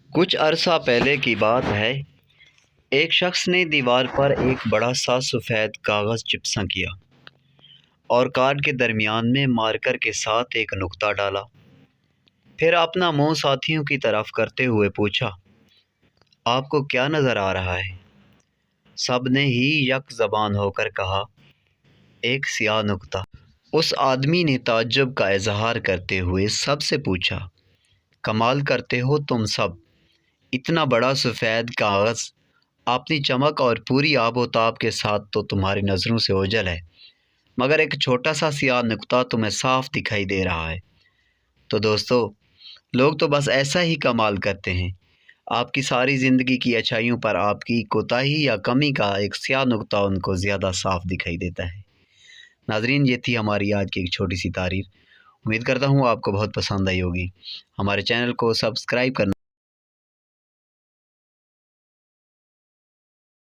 کچھ عرصہ پہلے کی بات ہے، ایک شخص نے دیوار پر ایک بڑا سا سفید کاغذ چپساں کیا اور کارڈ کے درمیان میں مارکر کے ساتھ ایک نقطہ ڈالا۔ پھر اپنا منہ ساتھیوں کی طرف کرتے ہوئے پوچھا، آپ کو کیا نظر آ رہا ہے؟ سب نے ہی یک زبان ہو کر کہا، ایک سیاہ نقطہ۔ اس آدمی نے تعجب کا اظہار کرتے ہوئے سب سے پوچھا، کمال کرتے ہو تم سب، اتنا بڑا سفید کاغذ، اپنی چمک اور پوری آب و تاب کے ساتھ تو تمہاری نظروں سے اوجھل ہے، مگر ایک چھوٹا سا سیاہ نقطہ تمہیں صاف دکھائی دے رہا ہے۔ تو دوستو، لوگ تو بس ایسا ہی کمال کرتے ہیں، آپ کی ساری زندگی کی اچھائیوں پر آپ کی کوتاہی یا کمی کا ایک سیاہ نقطہ ان کو زیادہ صاف دکھائی دیتا ہے۔ ناظرین، یہ تھی ہماری آج کی ایک چھوٹی سی تعریف۔ امید کرتا ہوں آپ کو بہت پسند آئی ہوگی۔ ہمارے چینل کو سبسکرائب کرنا